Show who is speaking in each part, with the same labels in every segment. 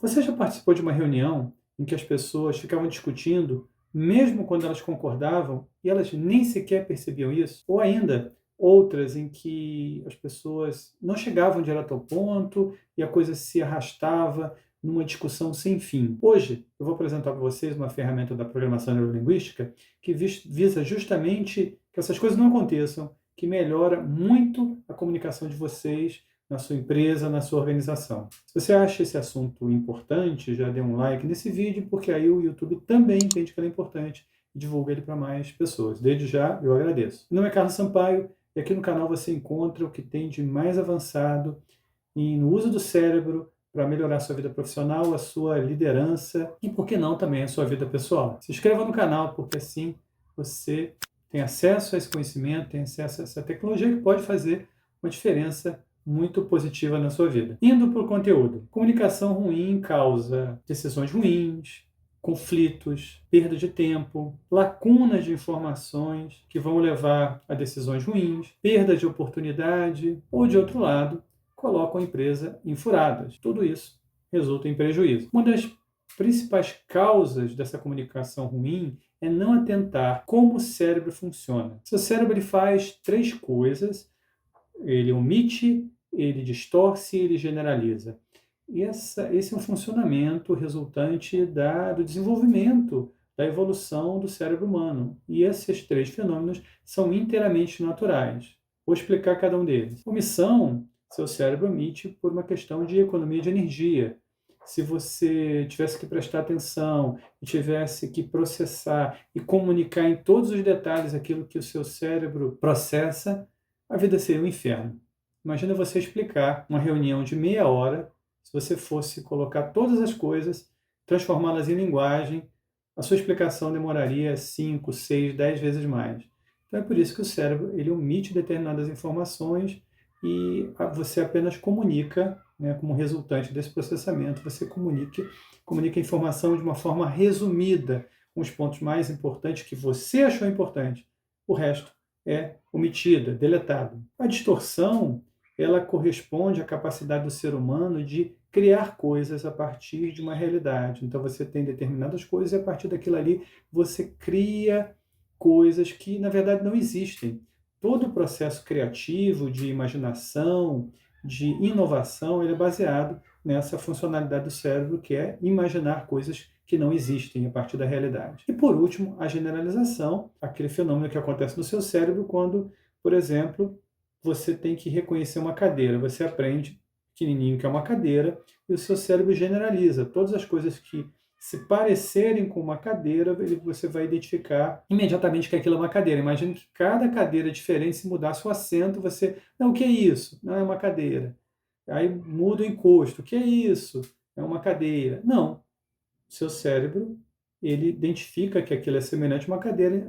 Speaker 1: Você já participou de uma reunião em que as pessoas ficavam discutindo, mesmo quando elas concordavam, e elas nem sequer percebiam isso? Ou ainda, outras em que as pessoas não chegavam direto ao ponto e a coisa se arrastava numa discussão sem fim. Hoje, eu vou apresentar para vocês uma ferramenta da programação neurolinguística que visa justamente que essas coisas não aconteçam, que melhora muito a comunicação de vocês na sua empresa, na sua organização. Se você acha esse assunto importante, já dê um like nesse vídeo, porque aí o YouTube também entende que ele é importante e divulga ele para mais pessoas. Desde já, eu agradeço. Meu nome é Carlos Sampaio e aqui no canal você encontra o que tem de mais avançado no uso do cérebro para melhorar a sua vida profissional, a sua liderança e, por que não, também a sua vida pessoal. Se inscreva no canal, porque assim você tem acesso a esse conhecimento, tem acesso a essa tecnologia que pode fazer uma diferença muito positiva na sua vida. Indo para o conteúdo. Comunicação ruim causa decisões ruins, conflitos, perda de tempo, lacunas de informações que vão levar a decisões ruins, perda de oportunidade ou, de outro lado, colocam a empresa em furadas. Tudo isso resulta em prejuízo. Uma das principais causas dessa comunicação ruim é não atentar como o cérebro funciona. Seu cérebro ele faz três coisas: ele omite, ele distorce e ele generaliza. E esse é um funcionamento resultante do desenvolvimento, da evolução do cérebro humano. E esses três fenômenos são inteiramente naturais. Vou explicar cada um deles. Omissão, seu cérebro omite por uma questão de economia de energia. Se você tivesse que prestar atenção, e tivesse que processar e comunicar em todos os detalhes aquilo que o seu cérebro processa, a vida seria um inferno. Imagina você explicar uma reunião de meia hora, se você fosse colocar todas as coisas, transformá-las em linguagem, a sua explicação demoraria 5, 6, 10 vezes mais. Então é por isso que o cérebro ele omite determinadas informações e você apenas comunica, né, como resultante desse processamento, você comunica a informação de uma forma resumida, com os pontos mais importantes que você achou importante. O resto é omitida, deletada. A distorção, ela corresponde à capacidade do ser humano de criar coisas a partir de uma realidade. Então você tem determinadas coisas e a partir daquilo ali você cria coisas que na verdade não existem. Todo o processo criativo, de imaginação, de inovação, ele é baseado nessa funcionalidade do cérebro que é imaginar coisas que não existem a partir da realidade. E por último, a generalização, aquele fenômeno que acontece no seu cérebro quando, por exemplo, você tem que reconhecer uma cadeira. Você aprende pequenininho que é uma cadeira e o seu cérebro generaliza. Todas as coisas que se parecerem com uma cadeira, você vai identificar imediatamente que aquilo é uma cadeira. Imagine que cada cadeira é diferente, se mudasse o assento, você... Não, o que é isso? Não, é uma cadeira. Aí muda o encosto. O que é isso? É uma cadeira. Não. O seu cérebro, ele identifica que aquilo é semelhante a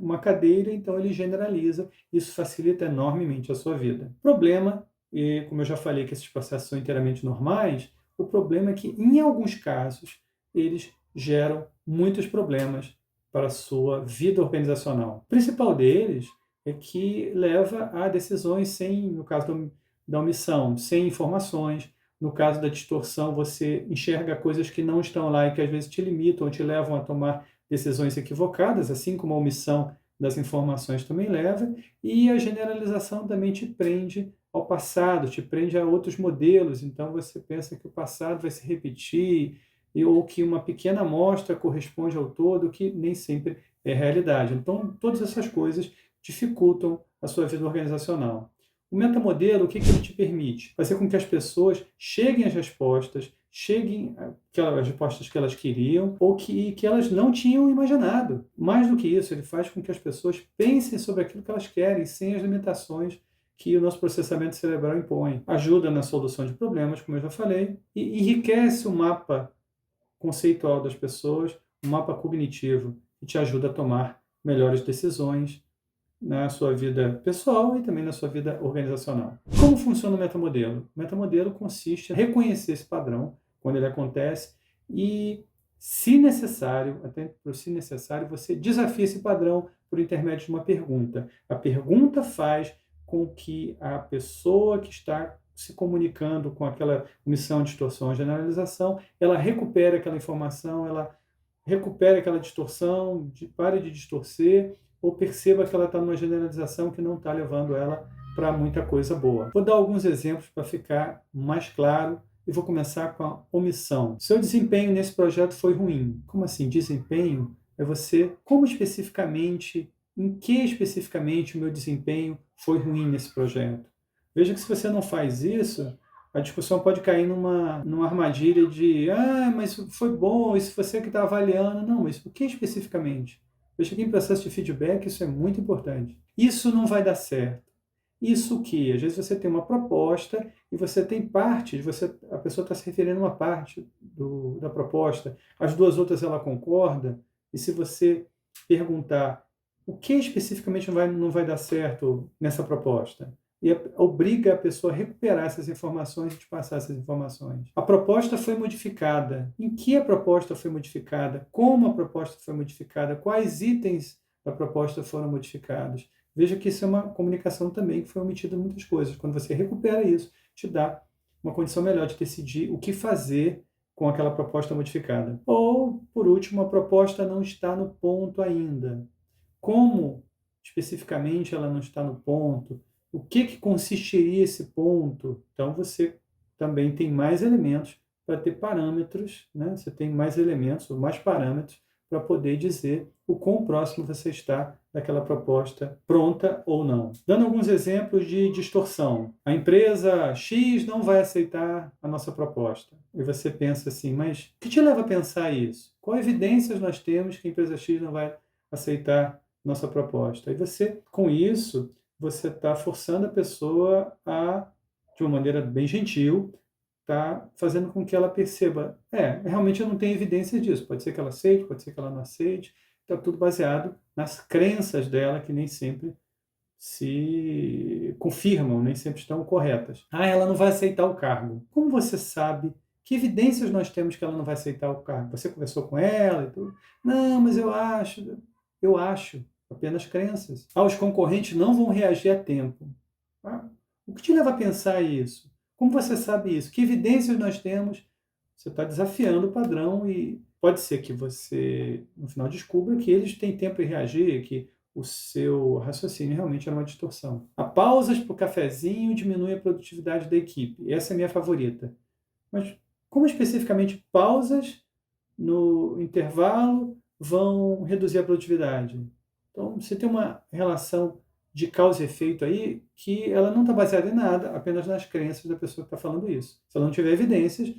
Speaker 1: uma cadeira, então ele generaliza. Isso facilita enormemente a sua vida. Problema, e como eu já falei que esses processos são inteiramente normais, o problema é que, em alguns casos, eles geram muitos problemas para a sua vida organizacional. O principal deles é que leva a decisões sem, no caso da omissão, sem informações. No caso da distorção, você enxerga coisas que não estão lá e que às vezes te limitam ou te levam a tomar decisões equivocadas, assim como a omissão das informações também leva, e a generalização também te prende ao passado, te prende a outros modelos, então você pensa que o passado vai se repetir, ou que uma pequena amostra corresponde ao todo, que nem sempre é realidade. Então, todas essas coisas dificultam a sua vida organizacional. O metamodelo, o que ele te permite? Fazer com que as pessoas cheguem às respostas, cheguem às respostas que elas queriam ou que elas não tinham imaginado. Mais do que isso, ele faz com que as pessoas pensem sobre aquilo que elas querem, sem as limitações que o nosso processamento cerebral impõe. Ajuda na solução de problemas, como eu já falei, e enriquece o mapa conceitual das pessoas, um mapa cognitivo, que te ajuda a tomar melhores decisões na sua vida pessoal e também na sua vida organizacional. Como funciona o metamodelo? O metamodelo consiste em reconhecer esse padrão quando ele acontece e, se necessário, você desafia esse padrão por intermédio de uma pergunta. A pergunta faz com que a pessoa que está se comunicando com aquela omissão, distorção, generalização, ela recupera aquela informação, ela recupere aquela distorção, pare de distorcer, ou perceba que ela está numa generalização que não está levando ela para muita coisa boa. Vou dar alguns exemplos para ficar mais claro e vou começar com a omissão. Seu desempenho nesse projeto foi ruim. Como assim? Desempenho é você, como especificamente, em que especificamente o meu desempenho foi ruim nesse projeto? Veja que se você não faz isso, a discussão pode cair numa armadilha de mas foi bom, isso você que está avaliando. Não, mas o que especificamente? Veja que em processo de feedback isso é muito importante. Isso não vai dar certo. Isso que, às vezes você tem uma proposta e você tem parte, a pessoa está se referindo a uma parte da proposta, as duas outras ela concorda, e se você perguntar o que especificamente não vai dar certo nessa proposta, e obriga a pessoa a recuperar essas informações e te passar essas informações. A proposta foi modificada. Em que a proposta foi modificada? Como a proposta foi modificada? Quais itens da proposta foram modificados? Veja que isso é uma comunicação também que foi omitida em muitas coisas. Quando você recupera isso, te dá uma condição melhor de decidir o que fazer com aquela proposta modificada. Ou, por último, a proposta não está no ponto ainda. Como especificamente ela não está no ponto? O que consistiria esse ponto? Então, você também tem mais elementos para ter parâmetros, né? Você tem mais elementos, ou mais parâmetros, para poder dizer o quão próximo você está daquela proposta pronta ou não. Dando alguns exemplos de distorção. A empresa X não vai aceitar a nossa proposta. E você pensa assim, mas o que te leva a pensar isso? Quais evidências nós temos que a empresa X não vai aceitar nossa proposta? E você, com isso, você está forçando a pessoa a, de uma maneira bem gentil, está fazendo com que ela perceba, realmente eu não tenho evidência disso. Pode ser que ela aceite, pode ser que ela não aceite. Está tudo baseado nas crenças dela, que nem sempre se confirmam, nem sempre estão corretas. Ela não vai aceitar o cargo. Como você sabe? Que evidências nós temos que ela não vai aceitar o cargo? Você conversou com ela e tudo? Não, mas eu acho, apenas crenças. Os concorrentes não vão reagir a tempo. O que te leva a pensar isso? Como você sabe isso? Que evidências nós temos? Você está desafiando o padrão e pode ser que você, no final, descubra que eles têm tempo em reagir, que o seu raciocínio realmente era uma distorção. A pausas para o cafezinho diminui a produtividade da equipe. Essa é a minha favorita. Mas como especificamente pausas no intervalo vão reduzir a produtividade? Então, você tem uma relação de causa e efeito aí que ela não está baseada em nada, apenas nas crenças da pessoa que está falando isso. Se ela não tiver evidências,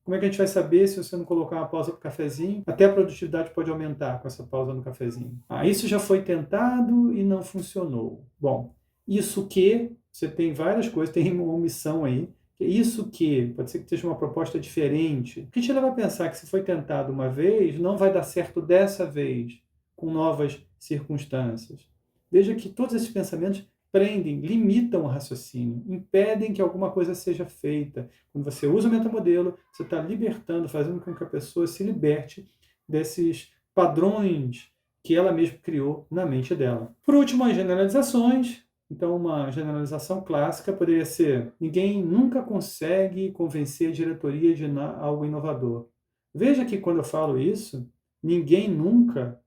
Speaker 1: como é que a gente vai saber se você não colocar uma pausa para o cafezinho? Até a produtividade pode aumentar com essa pausa no cafezinho. Isso já foi tentado e não funcionou. Bom, isso que você tem várias coisas, tem uma omissão aí. Isso que pode ser que seja uma proposta diferente. O que te leva a pensar que se foi tentado uma vez, não vai dar certo dessa vez, com novas circunstâncias? Veja que todos esses pensamentos prendem, limitam o raciocínio, impedem que alguma coisa seja feita. Quando você usa o metamodelo, você está libertando, fazendo com que a pessoa se liberte desses padrões que ela mesma criou na mente dela. Por último, as generalizações. Então, uma generalização clássica poderia ser: ninguém nunca consegue convencer a diretoria de algo inovador. Veja que quando eu falo isso, ninguém nunca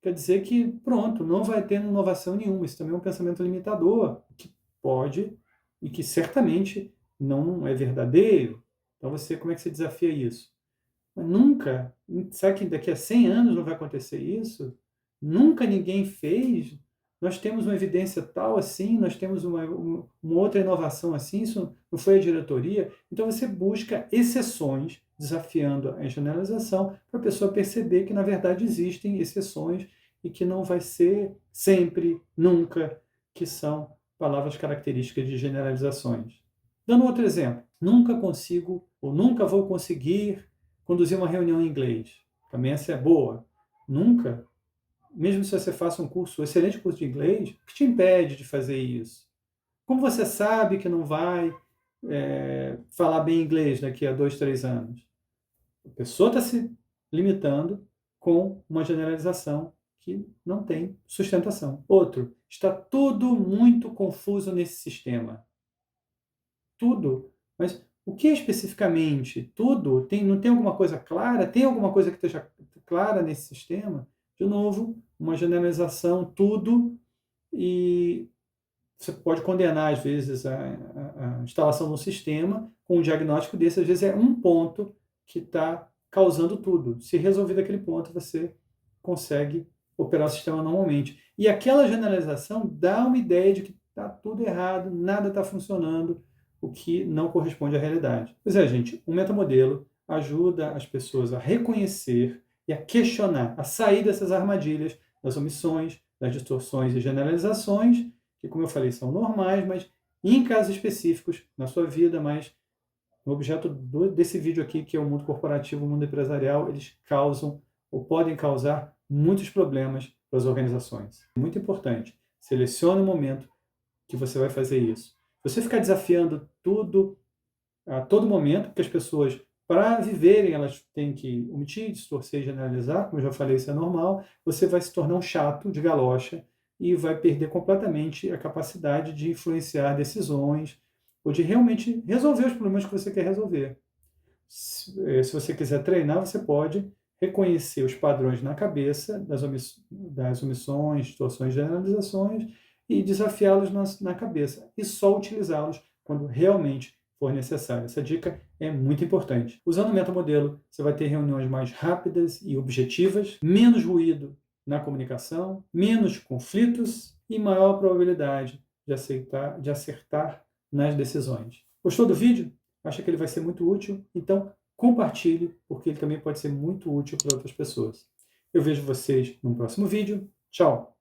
Speaker 1: quer dizer que, pronto, não vai ter inovação nenhuma. Isso também é um pensamento limitador, que pode e que certamente não é verdadeiro. Então, como é que você desafia isso? Mas nunca, será que daqui a 100 anos não vai acontecer isso? Nunca ninguém fez? Nós temos uma evidência tal assim, nós temos uma outra inovação assim, isso não foi a diretoria. Então você busca exceções, desafiando a generalização, para a pessoa perceber que na verdade existem exceções e que não vai ser sempre, nunca, que são palavras características de generalizações. Dando outro exemplo, nunca consigo ou nunca vou conseguir conduzir uma reunião em inglês. Também essa é boa. Nunca, mesmo se você faça um excelente curso de inglês, o que te impede de fazer isso? Como você sabe que não vai falar bem inglês daqui a 2, 3 anos? A pessoa está se limitando com uma generalização que não tem sustentação. Outro, está tudo muito confuso nesse sistema. tudo. Mas o que especificamente? Tudo? Não tem alguma coisa clara? Tem alguma coisa que esteja clara nesse sistema? De novo, uma generalização, tudo, e você pode condenar, às vezes, a instalação de um sistema com um diagnóstico desse. Às vezes é um ponto que está causando tudo. Se resolver daquele ponto, você consegue operar o sistema normalmente. E aquela generalização dá uma ideia de que está tudo errado, nada está funcionando, o que não corresponde à realidade. Pois é, gente, um metamodelo ajuda as pessoas a reconhecer e a questionar, a sair dessas armadilhas, das omissões, das distorções e generalizações, que, como eu falei, são normais, mas em casos específicos na sua vida, mas o objeto desse vídeo aqui, que é o mundo corporativo, o mundo empresarial, eles causam ou podem causar muitos problemas para as organizações. Muito importante, selecione o momento que você vai fazer isso. Você ficar desafiando tudo a todo momento, porque as pessoas, para viverem, elas têm que omitir, distorcer e generalizar, como eu já falei, isso é normal, você vai se tornar um chato de galocha e vai perder completamente a capacidade de influenciar decisões ou de realmente resolver os problemas que você quer resolver. Se você quiser treinar, você pode reconhecer os padrões na cabeça das omissões, distorções, generalizações e desafiá-los na cabeça e só utilizá-los quando realmente for necessário. Essa dica é muito importante. Usando o metamodelo, você vai ter reuniões mais rápidas e objetivas, menos ruído na comunicação, menos conflitos e maior probabilidade de acertar nas decisões. Gostou do vídeo? Acha que ele vai ser muito útil? Então, compartilhe, porque ele também pode ser muito útil para outras pessoas. Eu vejo vocês no próximo vídeo. Tchau!